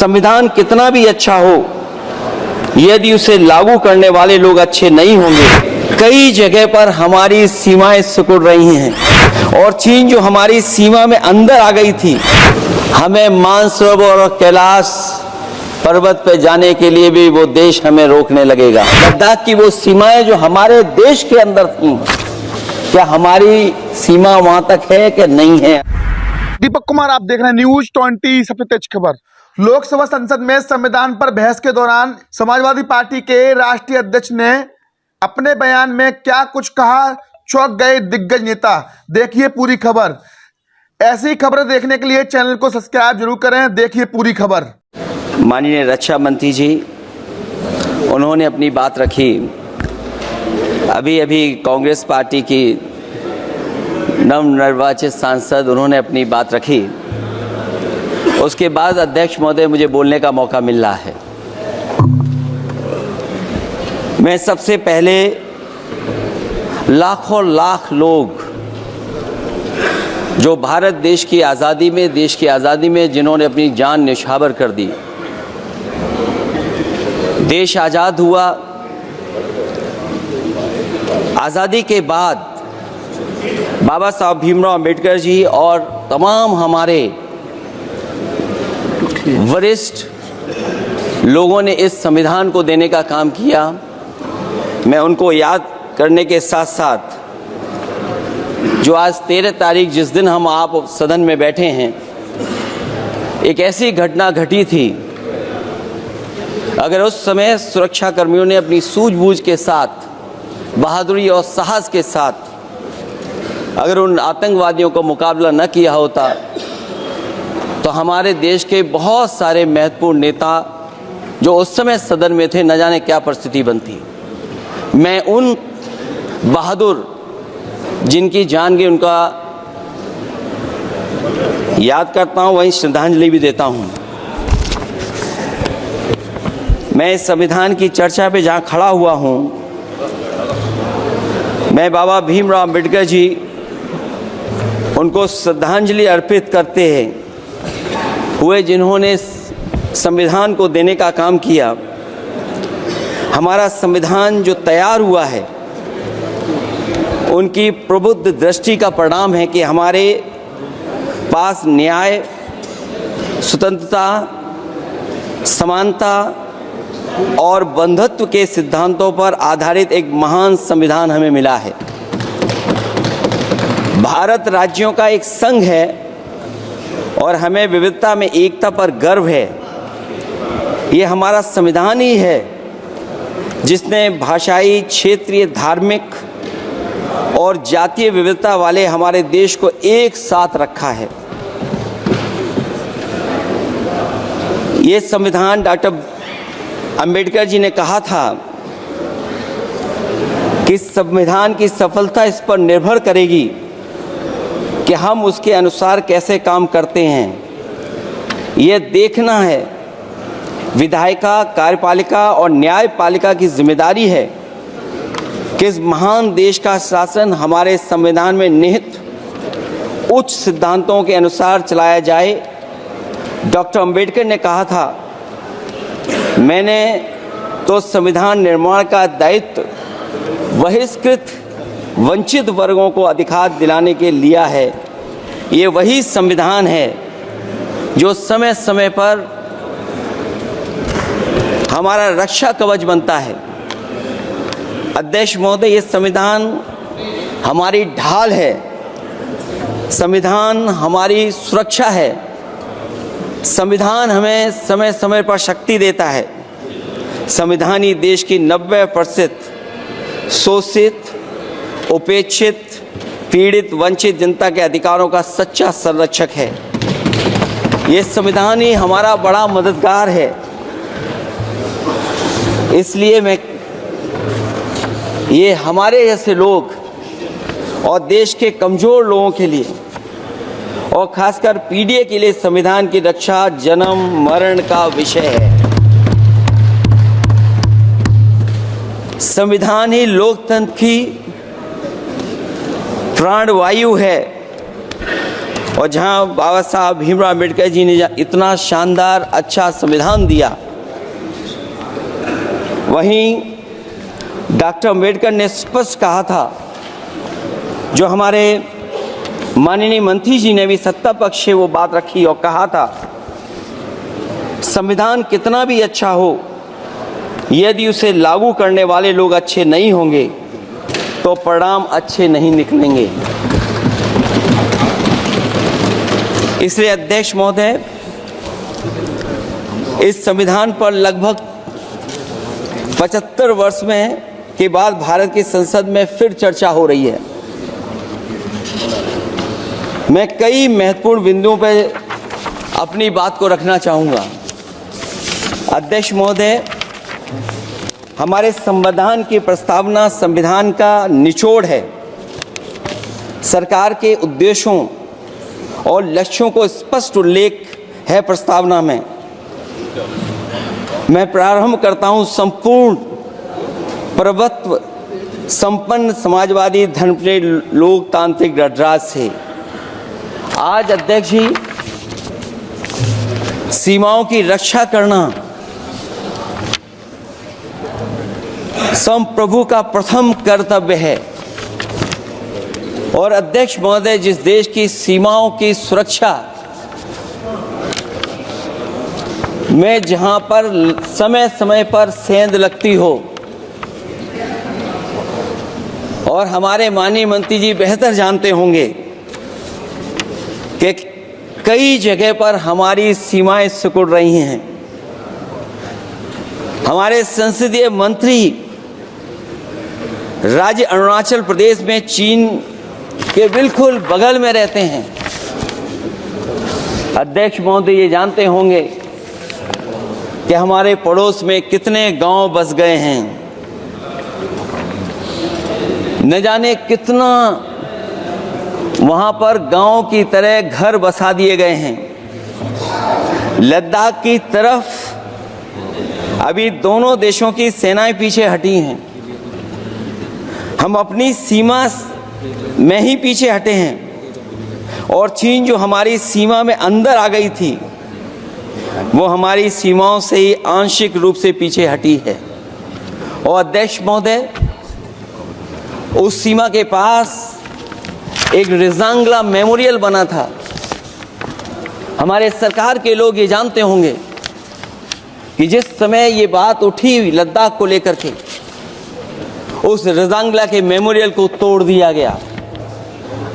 संविधान कितना भी अच्छा हो, यदि उसे लागू करने वाले लोग अच्छे नहीं होंगे, कई जगह पर हमारी सीमाएं सिकुड़ रही हैं और चीन जो हमारी सीमा में अंदर आ गई थी, हमें मानसरोवर और कैलाश पर्वत पर जाने के लिए भी वो देश हमें रोकने लगेगा। लद्दाख की वो सीमाएं जो हमारे देश के अंदर थी, क्या हमारी सीमा वहां तक है कि नहीं है? दीपक कुमार, आप देख रहे हैं न्यूज 20 सबसे तेज खबर। लोकसभा संसद में संविधान पर बहस के दौरान समाजवादी पार्टी के राष्ट्रीय अध्यक्ष ने अपने बयान में क्या कुछ कहा, चौंक गए दिग्गज नेता। देखिए पूरी खबर। ऐसी खबरें देखने के लिए चैनल को सब्सक्राइब जरूर करें। देखिए पूरी खबर। माननीय रक्षा मंत्री जी, उन्होंने अपनी बात रखी। अभी कांग्रेस पार्टी की नवनिर्वाचित सांसद, उन्होंने अपनी बात रखी। उसके बाद अध्यक्ष महोदय, मुझे बोलने का मौका मिल रहा है। मैं सबसे पहले लाखों लाख लोग जो भारत देश की आज़ादी में जिन्होंने अपनी जान न्यौछावर कर दी, देश आज़ाद हुआ। आज़ादी के बाद बाबा साहब भीमराव अंबेडकर जी और तमाम हमारे वरिष्ठ लोगों ने इस संविधान को देने का काम किया। मैं उनको याद करने के साथ साथ जो आज 13 तारीख, जिस दिन हम आप सदन में बैठे हैं, एक ऐसी घटना घटी थी, अगर उस समय सुरक्षा कर्मियों ने अपनी सूझबूझ के साथ, बहादुरी और साहस के साथ अगर उन आतंकवादियों को मुकाबला न किया होता, तो हमारे देश के बहुत सारे महत्वपूर्ण नेता जो उस समय सदन में थे, न जाने क्या परिस्थिति बनती। मैं उन बहादुर जिनकी जान गई, उनका याद करता हूं, वहीं श्रद्धांजलि भी देता हूं। मैं इस संविधान की चर्चा पे जहां खड़ा हुआ हूं, मैं बाबा भीमराव अंबेडकर जी, उनको श्रद्धांजलि अर्पित करते हुए, जिन्होंने संविधान को देने का काम किया। हमारा संविधान जो तैयार हुआ है, उनकी प्रबुद्ध दृष्टि का परिणाम है कि हमारे पास न्याय, स्वतंत्रता, समानता और बंधुत्व के सिद्धांतों पर आधारित एक महान संविधान हमें मिला है। भारत राज्यों का एक संघ है और हमें विविधता में एकता पर गर्व है। ये हमारा संविधान ही है जिसने भाषाई, क्षेत्रीय, धार्मिक और जातीय विविधता वाले हमारे देश को एक साथ रखा है। ये संविधान, डॉक्टर अंबेडकर जी ने कहा था कि संविधान की सफलता इस पर निर्भर करेगी कि हम उसके अनुसार कैसे काम करते हैं। ये देखना है, विधायिका, कार्यपालिका और न्यायपालिका की जिम्मेदारी है कि इस महान देश का शासन हमारे संविधान में निहित उच्च सिद्धांतों के अनुसार चलाया जाए। डॉक्टर अंबेडकर ने कहा था, मैंने तो संविधान निर्माण का दायित्व बहिष्कृत वंचित वर्गों को अधिकार दिलाने के लिया है। ये वही संविधान है जो समय समय पर हमारा रक्षा कवच बनता है। अध्यक्ष महोदय, ये संविधान हमारी ढाल है, संविधान हमारी सुरक्षा है, संविधान हमें समय समय पर शक्ति देता है। संविधान ही देश की 90% शोषित, उपेक्षित, पीड़ित, वंचित जनता के अधिकारों का सच्चा संरक्षक है। ये संविधान ही हमारा बड़ा मददगार है। इसलिए ये हमारे जैसे लोग और देश के कमज़ोर लोगों के लिए और खासकर पीढ़ी के लिए संविधान की रक्षा जन्म मरण का विषय है। संविधान ही लोकतंत्र की प्राणवायु है और जहां बाबा साहब भीमराव अम्बेडकर जी ने इतना शानदार अच्छा संविधान दिया, वहीं डॉक्टर अम्बेडकर ने स्पष्ट कहा था, जो हमारे माननीय मंत्री जी ने भी सत्ता पक्ष से वो बात रखी और कहा था, संविधान कितना भी अच्छा हो, यदि उसे लागू करने वाले लोग अच्छे नहीं होंगे तो परिणाम अच्छे नहीं निकलेंगे। इसलिए अध्यक्ष महोदय, इस संविधान पर लगभग 75 वर्ष में के बाद भारत की संसद में फिर चर्चा हो रही है। मैं कई महत्वपूर्ण बिंदुओं पर अपनी बात को रखना चाहूँगा। अध्यक्ष महोदय, हमारे संविधान की प्रस्तावना संविधान का निचोड़ है। सरकार के उद्देश्यों और लक्ष्यों को स्पष्ट उल्लेख है प्रस्तावना में। मैं प्रारंभ करता हूं संपूर्ण प्रभुत्व संपन्न समाजवादी धर्मप्रिय लोकतांत्रिक गणराज्य से। आज अध्यक्ष जी, सीमाओं की रक्षा करना संप्रभु का प्रथम कर्तव्य है। और अध्यक्ष महोदय, जिस देश की सीमाओं की सुरक्षा में जहां पर समय समय पर सेंध लगती हो, और हमारे माननीय मंत्री जी बेहतर जानते होंगे कि कई जगह पर हमारी सीमाएं सिकुड़ रही हैं। हमारे संसदीय मंत्री राज्य अरुणाचल प्रदेश में चीन के बिल्कुल बगल में रहते हैं। अध्यक्ष महोदय ये जानते होंगे कि हमारे पड़ोस में कितने गांव बस गए हैं, न जाने कितना वहां पर गांव की तरह घर बसा दिए गए हैं। लद्दाख की तरफ अभी दोनों देशों की सेनाएं पीछे हटी हैं। हम अपनी सीमा में ही पीछे हटे हैं, और चीन जो हमारी सीमा में अंदर आ गई थी, वो हमारी सीमाओं से ही आंशिक रूप से पीछे हटी है। और अध्यक्ष महोदय, उस सीमा के पास एक रिजांगला मेमोरियल बना था। हमारे सरकार के लोग ये जानते होंगे कि जिस समय ये बात उठी लद्दाख को लेकर के, उस रिजांगला के मेमोरियल को तोड़ दिया गया।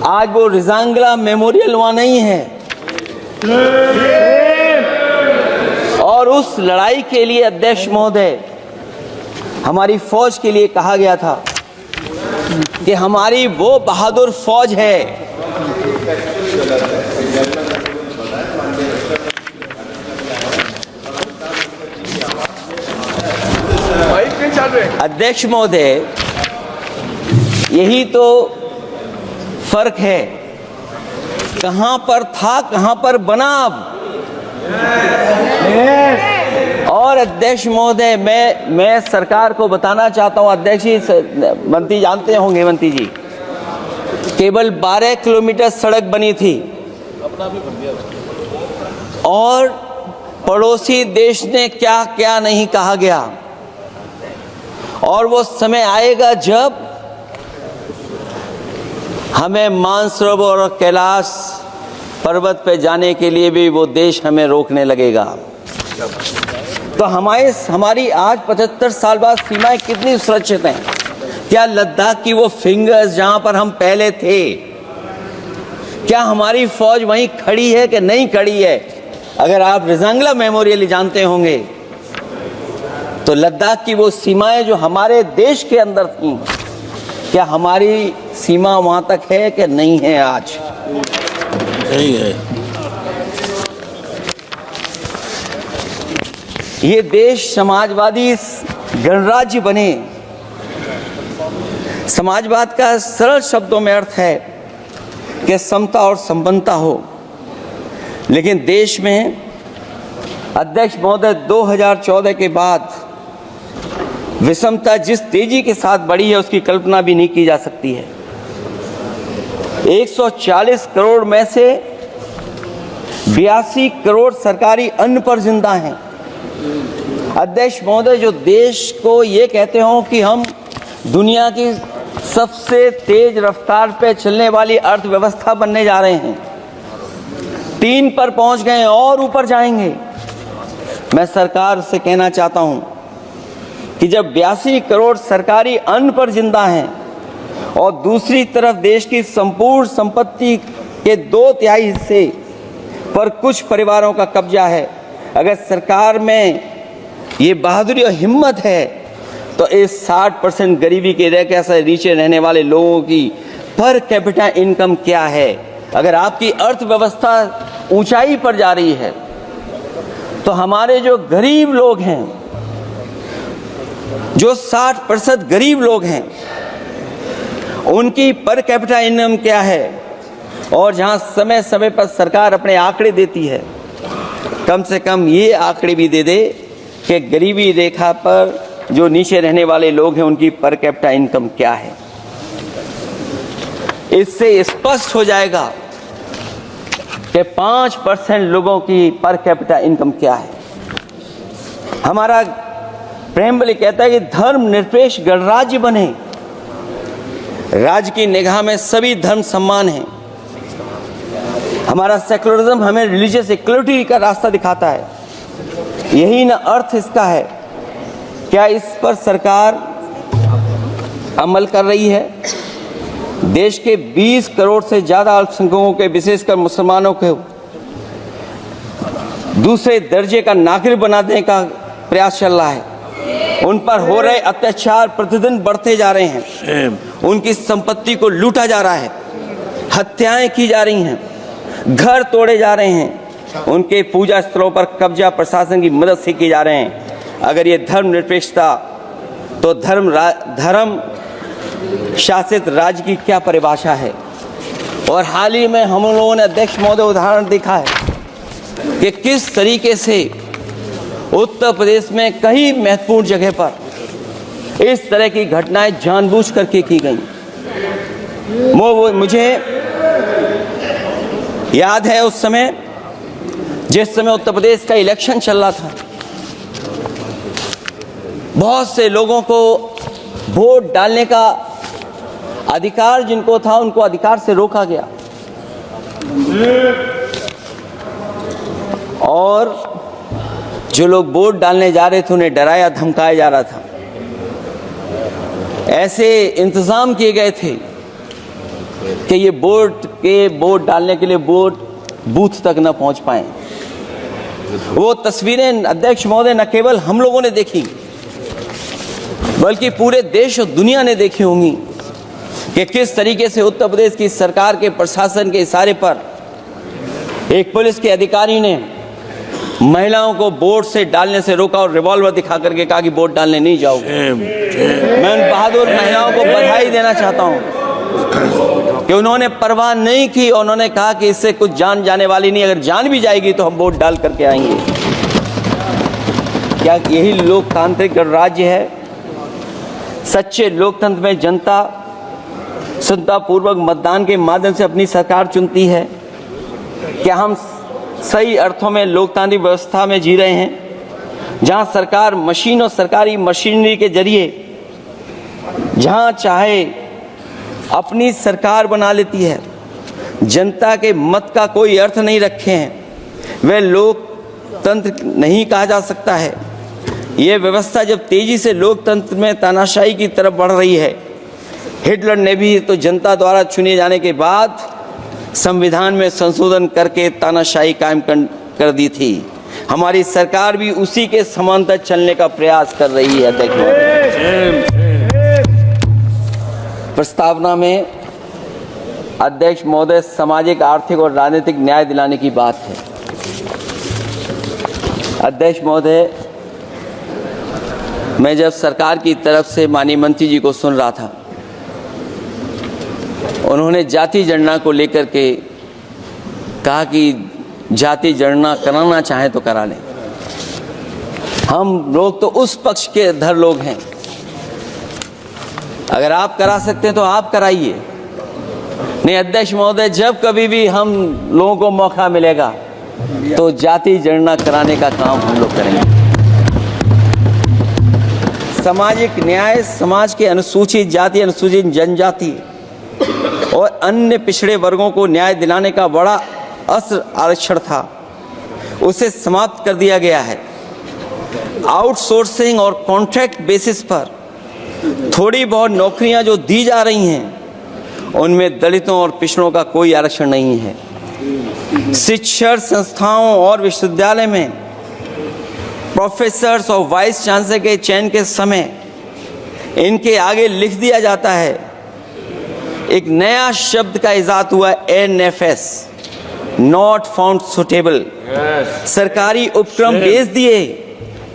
आज वो रिजांगला मेमोरियल वहां नहीं है। और उस लड़ाई के लिए अध्यक्ष महोदय, हमारी फौज के लिए कहा गया था कि हमारी वो बहादुर फौज है अध्यक्ष महोदय, यही तो फर्क है। कहां पर था, कहां पर बना अब। और अध्यक्ष महोदय, मैं सरकार को बताना चाहता हूं, अध्यक्ष जी, मंत्री जानते होंगे, मंत्री जी, केवल 12 किलोमीटर सड़क बनी थी, और पड़ोसी देश ने क्या क्या नहीं कहा गया। और वो समय आएगा जब हमें मानसरोवर और कैलाश पर्वत पे जाने के लिए भी वो देश हमें रोकने लगेगा। तो हमारी आज 75 साल बाद सीमाएं कितनी सुरक्षित हैं। क्या लद्दाख की वो फिंगर्स जहां पर हम पहले थे, क्या हमारी फौज वहीं खड़ी है कि नहीं खड़ी है? अगर आप रिजांगला मेमोरियल जानते होंगे, तो लद्दाख की वो सीमाएं जो हमारे देश के अंदर थी, क्या हमारी सीमा वहां तक है कि नहीं है? आज नहीं है। ये देश समाजवादी गणराज्य बने। समाजवाद का सरल शब्दों में अर्थ है कि समता और संपन्नता हो। लेकिन देश में अध्यक्ष महोदय 2014 के बाद विषमता जिस तेजी के साथ बढ़ी है उसकी कल्पना भी नहीं की जा सकती है। 140 करोड़ में से 82 करोड़ सरकारी अन्न पर जिंदा हैं। अध्यक्ष महोदय, जो देश को ये कहते हो कि हम दुनिया की सबसे तेज रफ्तार पे चलने वाली अर्थव्यवस्था बनने जा रहे हैं, 3 पर पहुंच गए और ऊपर जाएंगे। मैं सरकार से कहना चाहता हूं कि जब 82 करोड़ सरकारी अन्न पर जिंदा हैं और दूसरी तरफ देश की संपूर्ण संपत्ति के 2/3 हिस्से पर कुछ परिवारों का कब्जा है, अगर सरकार में ये बहादुरी और हिम्मत है तो इस 60% गरीबी के रेखा से नीचे रहने वाले लोगों की पर कैपिटा इनकम क्या है? अगर आपकी अर्थव्यवस्था ऊंचाई पर जा रही है तो हमारे जो गरीब लोग हैं, जो 60% गरीब लोग हैं, उनकी पर कैपिटा इनकम क्या है? और जहां समय समय पर सरकार अपने आंकड़े देती है, कम से कम ये आंकड़े भी दे दे कि गरीबी रेखा पर जो नीचे रहने वाले लोग हैं उनकी पर कैपिटा इनकम क्या है। इससे स्पष्ट हो जाएगा कि 5% लोगों की पर कैपिटा इनकम क्या है। हमारा प्रेमबली कहता है कि धर्म निरपेक्ष गणराज्य बने, राज्य की निगाह में सभी धर्म सम्मान हैं। हमारा सेकुलरिज्म हमें रिलीजियस इक्वलिटी का रास्ता दिखाता है, यही ना अर्थ इसका है। क्या इस पर सरकार अमल कर रही है? देश के 20 करोड़ से ज्यादा अल्पसंख्यकों के, विशेषकर मुसलमानों को दूसरे दर्जे का नागरिक बनाने का प्रयास चल रहा है। उन पर हो रहे अत्याचार प्रतिदिन बढ़ते जा रहे हैं, उनकी संपत्ति को लूटा जा रहा है, हत्याएं की जा रही हैं, घर तोड़े जा रहे हैं, उनके पूजा स्थलों पर कब्जा प्रशासन की मदद से किए जा रहे हैं। अगर ये धर्मनिरपेक्षता, तो धर्म शासित राज्य की क्या परिभाषा है? और हाल ही में हम लोगों ने अध्यक्ष महोदय उदाहरण देखा है कि किस तरीके से उत्तर प्रदेश में कई महत्वपूर्ण जगह पर इस तरह की घटनाएं जानबूझ करके की गई। मुझे याद है उस समय, जिस समय उत्तर प्रदेश का इलेक्शन चल रहा था, बहुत से लोगों को वोट डालने का अधिकार जिनको था, उनको अधिकार से रोका गया और जो लोग वोट डालने जा रहे थे उन्हें डराया धमकाया जा रहा था। ऐसे इंतजाम किए गए थे कि ये वोट डालने के लिए वोट बूथ तक न पहुंच पाए। वो तस्वीरें अध्यक्ष महोदय न केवल हम लोगों ने देखी, बल्कि पूरे देश और दुनिया ने देखी होंगी कि किस तरीके से उत्तर प्रदेश की सरकार के प्रशासन के इशारे पर एक पुलिस के अधिकारी ने महिलाओं को वोट से डालने से रोका और रिवॉल्वर दिखा करके कहा कि वोट डालने नहीं जाओगे। मैं उन बहादुर महिलाओं को बधाई देना चाहता हूं कि उन्होंने परवाह नहीं की और उन्होंने कहा कि इससे कुछ जान जाने वाली नहीं, अगर जान भी जाएगी तो हम वोट डाल करके आएंगे। क्या यही लोकतांत्रिक गणराज्य है? सच्चे लोकतंत्र में जनता श्रद्धापूर्वक मतदान के माध्यम से अपनी सरकार चुनती है। क्या हम सही अर्थों में लोकतांत्रिक व्यवस्था में जी रहे हैं, जहां सरकार मशीन और सरकारी मशीनरी के जरिए जहां चाहे अपनी सरकार बना लेती है, जनता के मत का कोई अर्थ नहीं रखे हैं, वह लोकतंत्र नहीं कहा जा सकता है। यह व्यवस्था जब तेजी से लोकतंत्र में तानाशाही की तरफ बढ़ रही है, हिटलर ने भी तो जनता द्वारा चुने जाने के बाद संविधान में संशोधन करके तानाशाही कायम कर दी थी। हमारी सरकार भी उसी के समांतर चलने का प्रयास कर रही है। प्रस्तावना में अध्यक्ष महोदय सामाजिक, आर्थिक और राजनीतिक न्याय दिलाने की बात है। अध्यक्ष महोदय, मैं जब सरकार की तरफ से माननीय मंत्री जी को सुन रहा था, उन्होंने जाति जनगणना को लेकर के कहा कि जाति जनगणना कराना चाहें तो करा लें। हम लोग तो उस पक्ष के धर लोग हैं, अगर आप करा सकते हैं तो आप कराइए। नहीं अध्यक्ष महोदय, जब कभी भी हम लोगों को मौका मिलेगा तो जाति जनगणना कराने का काम हम लोग करेंगे। सामाजिक न्याय समाज के अनुसूचित जाति, अनुसूचित जनजाति और अन्य पिछड़े वर्गों को न्याय दिलाने का बड़ा असर आरक्षण था, उसे समाप्त कर दिया गया है। आउटसोर्सिंग और कॉन्ट्रैक्ट बेसिस पर थोड़ी बहुत नौकरियां जो दी जा रही हैं, उनमें दलितों और पिछड़ों का कोई आरक्षण नहीं है। शिक्षण संस्थाओं और विश्वविद्यालय में प्रोफेसर्स और वाइस चांसलर के चयन के समय इनके आगे लिख दिया जाता है, एक नया शब्द का इजाद हुआ, NFS, नॉट फाउंड सुटेबल। सरकारी उपक्रम भेज दिए,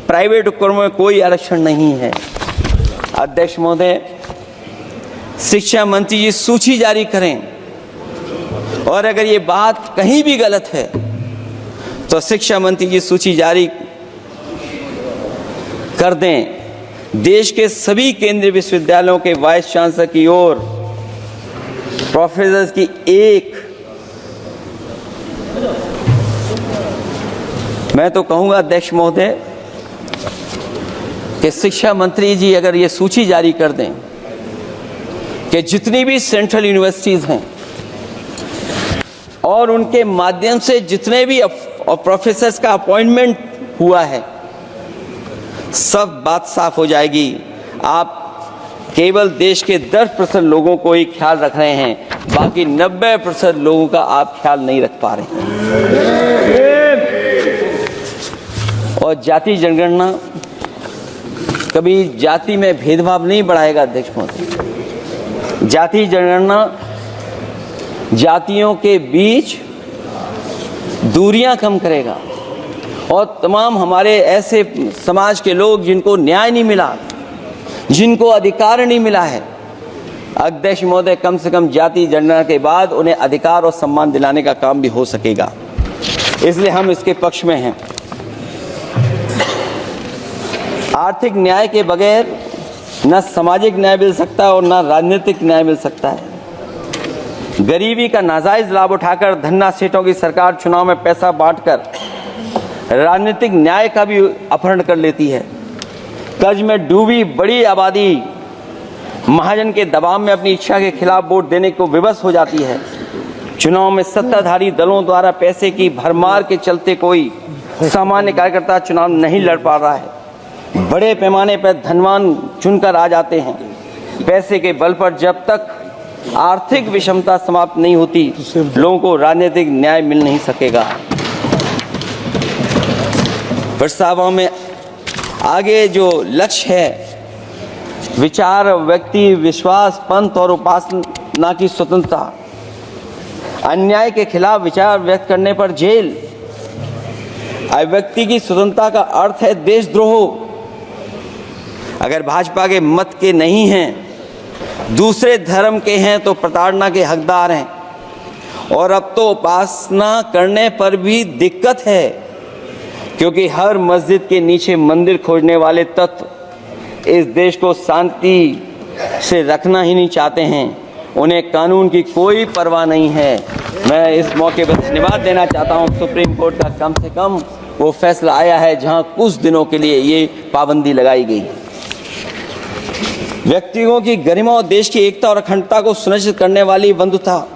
प्राइवेट उपक्रमों में कोई आरक्षण नहीं है। अध्यक्ष महोदय, शिक्षा मंत्री जी सूची जारी करें, और अगर ये बात कहीं भी गलत है तो शिक्षा मंत्री जी सूची जारी कर दें। देश के सभी केंद्रीय विश्वविद्यालयों के वाइस चांसलर की ओर प्रोफेसर्स की एक, मैं तो कहूंगा अध्यक्ष महोदय कि शिक्षा मंत्री जी अगर ये सूची जारी कर दें कि जितनी भी सेंट्रल यूनिवर्सिटीज हैं और उनके माध्यम से जितने भी प्रोफेसर्स का अपॉइंटमेंट हुआ है, सब बात साफ हो जाएगी। आप केवल देश के 10% लोगों को ही ख्याल रख रहे हैं, बाकी 90% लोगों का आप ख्याल नहीं रख पा रहे हैं। और जाति जनगणना कभी जाति में भेदभाव नहीं बढ़ाएगा अध्यक्ष महोदय। जाति जनगणना जातियों के बीच दूरियां कम करेगा और तमाम हमारे ऐसे समाज के लोग जिनको न्याय नहीं मिला, जिनको अधिकार नहीं मिला है, अध्यक्ष महोदय कम से कम जाति जनगणना के बाद उन्हें अधिकार और सम्मान दिलाने का काम भी हो सकेगा। इसलिए हम इसके पक्ष में हैं। आर्थिक न्याय के बगैर न सामाजिक न्याय मिल सकता है और न राजनीतिक न्याय मिल सकता है। गरीबी का नाजायज लाभ उठाकर धन्ना सेठों की सरकार चुनाव में पैसा बांटकर राजनीतिक न्याय का भी अपहरण कर लेती है। कर्ज में डूबी बड़ी आबादी महाजन के दबाव में अपनी इच्छा के खिलाफ वोट देने को विवश हो जाती है। चुनाव में सत्ताधारी दलों द्वारा पैसे की भरमार के चलते कोई सामान्य कार्यकर्ता चुनाव नहीं लड़ पा रहा है। बड़े पैमाने पर धनवान चुनकर आ जाते हैं। पैसे के बल पर जब तक आर्थिक विषमता समाप्त नहीं होती, लोगों को राजनीतिक न्याय मिल नहीं सकेगा। प्रस्तावों में आगे जो लक्ष्य है, विचार, व्यक्ति, विश्वास, पंथ और उपासना की स्वतंत्रता, अन्याय के खिलाफ विचार व्यक्त करने पर जेल, व्यक्ति की स्वतंत्रता का अर्थ है देशद्रोह। अगर भाजपा के मत के नहीं हैं, दूसरे धर्म के हैं तो प्रताड़ना के हकदार हैं। और अब तो उपासना करने पर भी दिक्कत है, क्योंकि हर मस्जिद के नीचे मंदिर खोजने वाले तत्व इस देश को शांति से रखना ही नहीं चाहते हैं। उन्हें कानून की कोई परवाह नहीं है। मैं इस मौके पर धन्यवाद देना चाहता हूं। सुप्रीम कोर्ट का कम से कम वो फैसला आया है जहां कुछ दिनों के लिए ये पाबंदी लगाई गई। व्यक्तियों की गरिमा और देश की एकता और अखंडता को सुनिश्चित करने वाली बंधुता,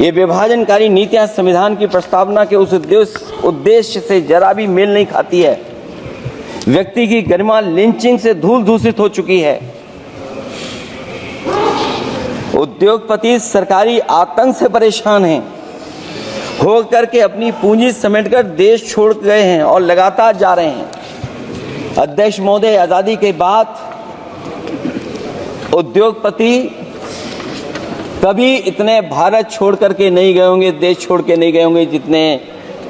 ये विभाजनकारी नीतियां संविधान की प्रस्तावना के उस उद्देश्य से जरा भी मेल नहीं खाती है। व्यक्ति की गरिमा लिंचिंग से धूल दूषित हो चुकी है। उद्योगपति सरकारी आतंक से परेशान हैं, होकर के अपनी पूंजी समेटकर देश छोड़ गए हैं और लगातार जा रहे हैं। अध्यक्ष महोदय, आजादी के बाद उद्योगपति कभी इतने भारत छोड़ करके नहीं गए होंगे, देश छोड़ के नहीं गए होंगे जितने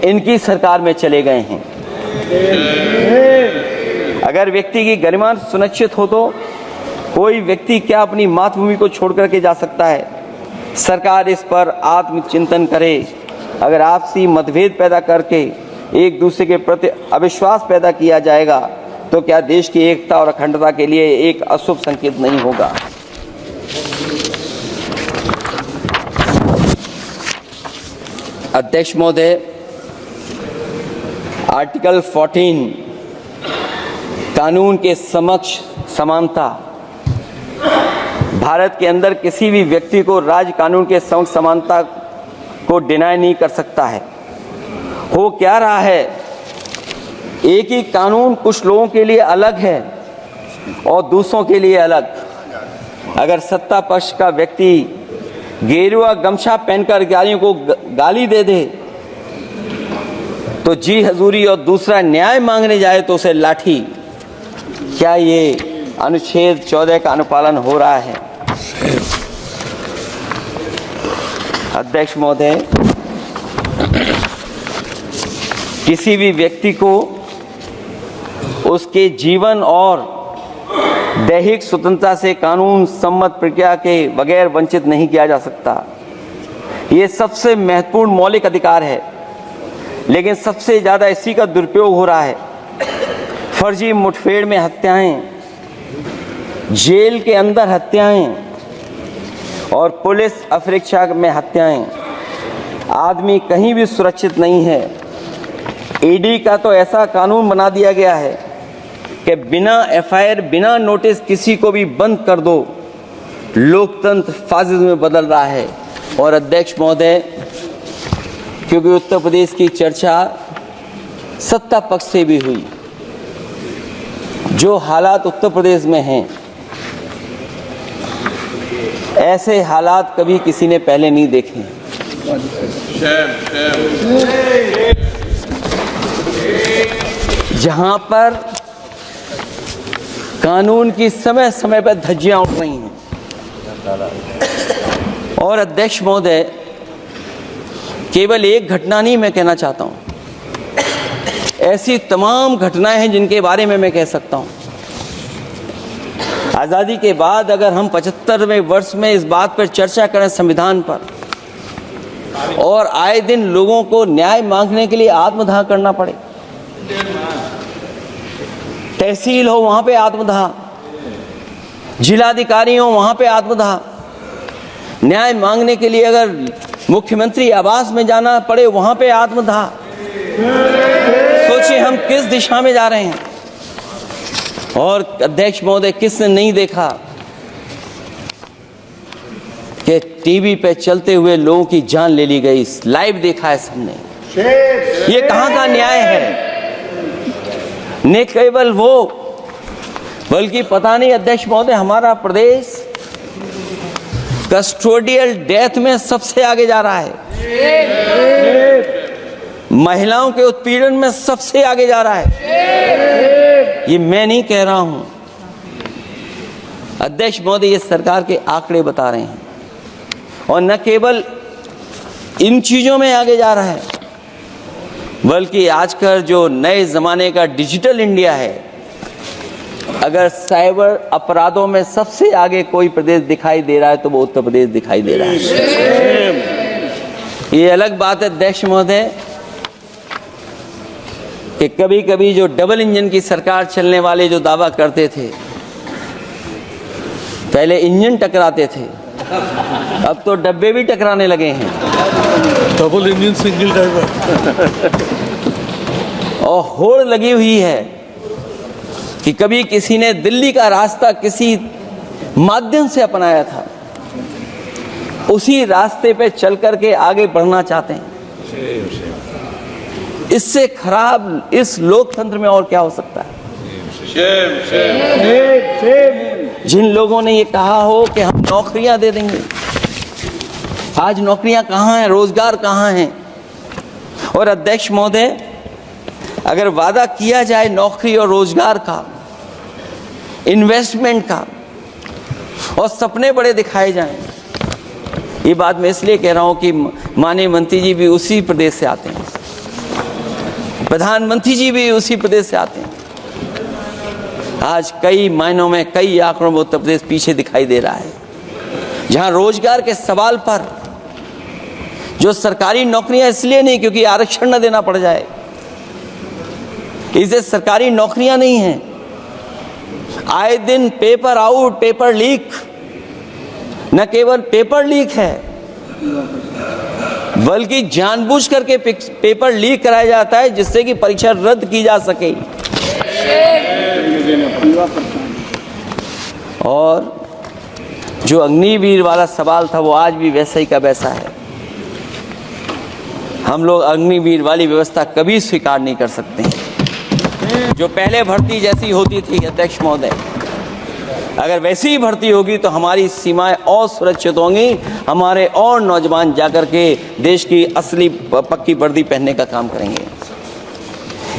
इनकी सरकार में चले गए हैं। अगर व्यक्ति की गरिमा सुनिश्चित हो तो कोई व्यक्ति क्या अपनी मातृभूमि को छोड़ करके जा सकता है। सरकार इस पर आत्मचिंतन करे। अगर आपसी मतभेद पैदा करके एक दूसरे के प्रति अविश्वास पैदा किया जाएगा तो क्या देश की एकता और अखंडता के लिए एक अशुभ संकेत नहीं होगा। अध्यक्ष महोदय, आर्टिकल 14 कानून के समक्ष समानता। भारत के अंदर किसी भी व्यक्ति को राज्य कानून के समक्ष समानता को डिनाई नहीं कर सकता है। हो क्या रहा है, एक ही कानून कुछ लोगों के लिए अलग है और दूसरों के लिए अलग। अगर सत्ता पक्ष का व्यक्ति गेरुआ गमछा पहनकर गालियों को गाली दे दे तो जी हजूरी, और दूसरा न्याय मांगने जाए तो उसे लाठी। क्या ये अनुच्छेद 14 का अनुपालन हो रहा है? अध्यक्ष महोदय, किसी भी व्यक्ति को उसके जीवन और दैहिक स्वतंत्रता से कानून सम्मत प्रक्रिया के बगैर वंचित नहीं किया जा सकता। ये सबसे महत्वपूर्ण मौलिक अधिकार है, लेकिन सबसे ज़्यादा इसी का दुरुपयोग हो रहा है। फर्जी मुठभेड़ में हत्याएं, जेल के अंदर हत्याएं और पुलिस अफरीक्षा में हत्याएं। आदमी कहीं भी सुरक्षित नहीं है। ईडी का तो ऐसा कानून बना दिया गया है कि बिना एफआईआर, बिना नोटिस किसी को भी बंद कर दो। लोकतंत्र फासिज्म में बदल रहा है। और अध्यक्ष महोदय, क्योंकि उत्तर प्रदेश की चर्चा सत्ता पक्ष से भी हुई, जो हालात उत्तर प्रदेश में हैं, ऐसे हालात कभी किसी ने पहले नहीं देखे। जहां पर कानून की समय समय पर धज्जियां उठ रही हैं। और अध्यक्ष महोदय, केवल एक घटना नहीं मैं कहना चाहता हूं, ऐसी तमाम घटनाएं हैं जिनके बारे में मैं कह सकता हूं। आज़ादी के बाद अगर हम 75वें वर्ष में इस बात पर चर्चा करें संविधान पर, और आए दिन लोगों को न्याय मांगने के लिए आत्मदाह करना पड़े, तहसील हो वहां पे आत्मदाह, जिलाधिकारी हो वहां पे आत्मदाह, न्याय मांगने के लिए अगर मुख्यमंत्री आवास में जाना पड़े वहां पे आत्मदाह। सोचिए हम किस दिशा में जा रहे हैं। और अध्यक्ष महोदय, किसने नहीं देखा कि टीवी पे चलते हुए लोगों की जान ले ली गई? लाइव देखा है सबने। ये कहां का न्याय है? न केवल वो, बल्कि पता नहीं अध्यक्ष महोदय, हमारा प्रदेश कस्टोडियल डेथ में सबसे आगे जा रहा है, महिलाओं के उत्पीड़न में सबसे आगे जा रहा है। ये मैं नहीं कह रहा हूं, अध्यक्ष महोदय, ये सरकार के आंकड़े बता रहे हैं। और न केवल इन चीजों में आगे जा रहा है, बल्कि आजकल जो नए जमाने का डिजिटल इंडिया है, अगर साइबर अपराधों में सबसे आगे कोई प्रदेश दिखाई दे रहा है तो वो उत्तर प्रदेश दिखाई दे रहा है। ये अलग बात है अध्यक्ष महोदय कि कभी कभी जो डबल इंजन की सरकार चलने वाले जो दावा करते थे, पहले इंजन टकराते थे, अब तो डब्बे भी टकराने लगे हैं। Double engine single driver. और होड़ लगी हुई है कि कभी किसी ने दिल्ली का रास्ता किसी माध्यम से अपनाया था, उसी रास्ते पे चल करके आगे बढ़ना चाहते हैं। इससे खराब इस लोकतंत्र में और क्या हो सकता है? जिन लोगों ने ये कहा हो कि हम नौकरियां दे देंगे, आज नौकरियां कहां हैं? रोजगार कहां हैं? और अध्यक्ष महोदय, अगर वादा किया जाए नौकरी और रोजगार का, इन्वेस्टमेंट का, और सपने बड़े दिखाए जाएं, ये बात मैं इसलिए कह रहा हूं कि माननीय मंत्री जी भी उसी प्रदेश से आते हैं, प्रधानमंत्री जी भी उसी प्रदेश से आते हैं। आज कई मायनों में, कई आंकड़ों में उत्तर प्रदेश पीछे दिखाई दे रहा है। जहां रोजगार के सवाल पर जो सरकारी नौकरियां इसलिए नहीं क्योंकि आरक्षण न देना पड़ जाए, इसे सरकारी नौकरियां नहीं हैं। आए दिन पेपर आउट, पेपर लीक, न केवल पेपर लीक है बल्कि जानबूझ करके पेपर लीक कराया जाता है जिससे कि परीक्षा रद्द की जा सके। और जो अग्निवीर वाला सवाल था वो आज भी वैसा ही का वैसा है। हम लोग अग्निवीर वाली व्यवस्था कभी स्वीकार नहीं कर सकते हैं। जो पहले भर्ती जैसी होती थी अध्यक्ष महोदय, अगर वैसी ही भर्ती होगी तो हमारी सीमाएं और सुरक्षित होंगी, हमारे और नौजवान जाकर के देश की असली पक्की वर्दी पहनने का काम करेंगे।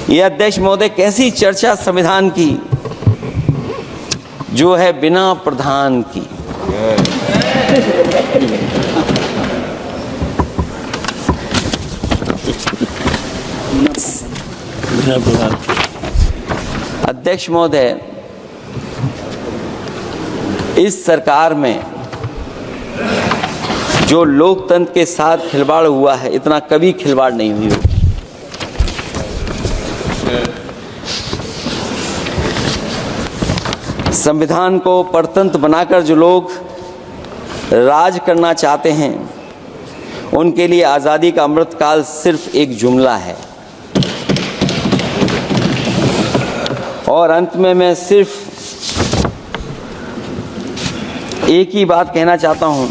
ये अध्यक्ष महोदय कैसी चर्चा संविधान की जो है बिना प्रधान की। अध्यक्ष महोदय, इस सरकार में जो लोकतंत्र के साथ खिलवाड़ हुआ है, इतना कभी खिलवाड़ नहीं हुई हो। संविधान को परतंत्र बनाकर जो लोग राज करना चाहते हैं, उनके लिए आज़ादी का अमृतकाल सिर्फ एक जुमला है। और अंत में मैं सिर्फ एक ही बात कहना चाहता हूं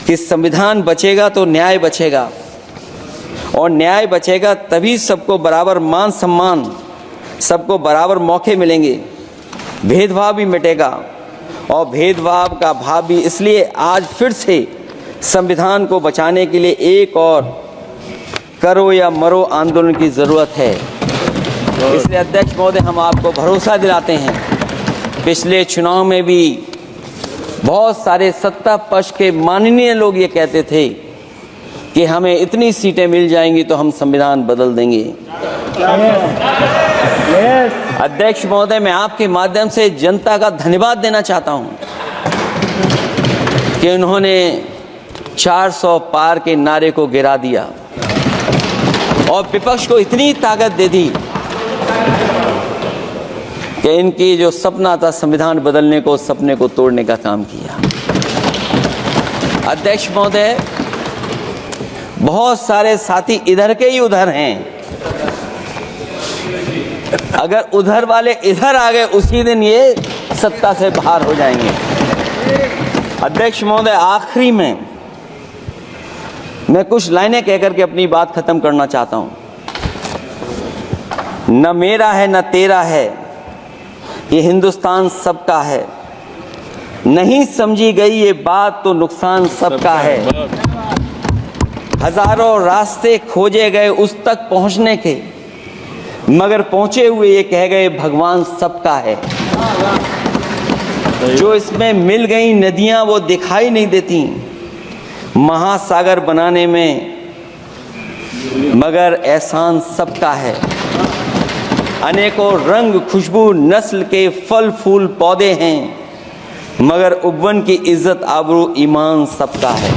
कि संविधान बचेगा तो न्याय बचेगा, और न्याय बचेगा तभी सबको बराबर मान सम्मान, सबको बराबर मौके मिलेंगे, भेदभाव भी मिटेगा। और भेदभाव का भाव भी इसलिए आज फिर से संविधान को बचाने के लिए एक और करो या मरो आंदोलन की ज़रूरत है। इसलिए अध्यक्ष महोदय, हम आपको भरोसा दिलाते हैं, पिछले चुनाव में भी बहुत सारे सत्ता पक्ष के माननीय लोग ये कहते थे कि हमें इतनी सीटें मिल जाएंगी तो हम संविधान बदल देंगे। अध्यक्ष महोदय, मैं आपके माध्यम से जनता का धन्यवाद देना चाहता हूं कि उन्होंने 400 पार के नारे को गिरा दिया और विपक्ष को इतनी ताकत दे दी कि इनकी जो सपना था संविधान बदलने को, उस सपने को तोड़ने का काम किया। अध्यक्ष महोदय, बहुत सारे साथी इधर के ही उधर हैं, अगर उधर वाले इधर आ गए उसी दिन ये सत्ता से बाहर हो जाएंगे। अध्यक्ष महोदय, आखिरी में मैं कुछ लाइनें कहकर के अपनी बात खत्म करना चाहता हूं। न मेरा है न तेरा है, ये हिंदुस्तान सबका है। नहीं समझी गई ये बात तो नुकसान सबका है। हजारों रास्ते खोजे गए उस तक पहुंचने के, मगर पहुंचे हुए ये कह गए भगवान सबका है। जो इसमें मिल गई नदियां वो दिखाई नहीं देती महासागर बनाने में, मगर एहसान सबका है। अनेकों रंग खुशबू नस्ल के फल फूल पौधे हैं, मगर उपवन की इज्जत आबरू ईमान सबका है।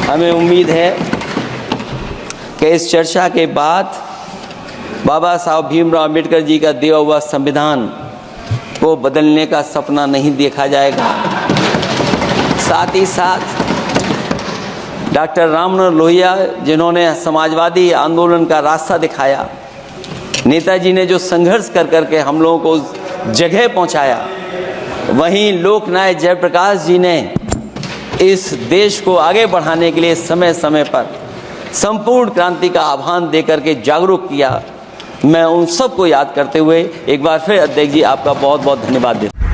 हमें उम्मीद है कि इस चर्चा के बाद बाबा साहब भीमराव अम्बेडकर जी का दिया हुआ संविधान को बदलने का सपना नहीं देखा जाएगा। साथ ही साथ डॉक्टर राममनोहर लोहिया, जिन्होंने समाजवादी आंदोलन का रास्ता दिखाया, नेताजी ने जो संघर्ष कर करके हम लोगों को उस जगह पहुंचाया, वहीं लोकनायक जयप्रकाश जी ने इस देश को आगे बढ़ाने के लिए समय समय पर संपूर्ण क्रांति का आह्वान देकर के जागरूक किया। मैं उन सबको याद करते हुए एक बार फिर अध्यक्ष जी आपका बहुत बहुत धन्यवाद देता हूं।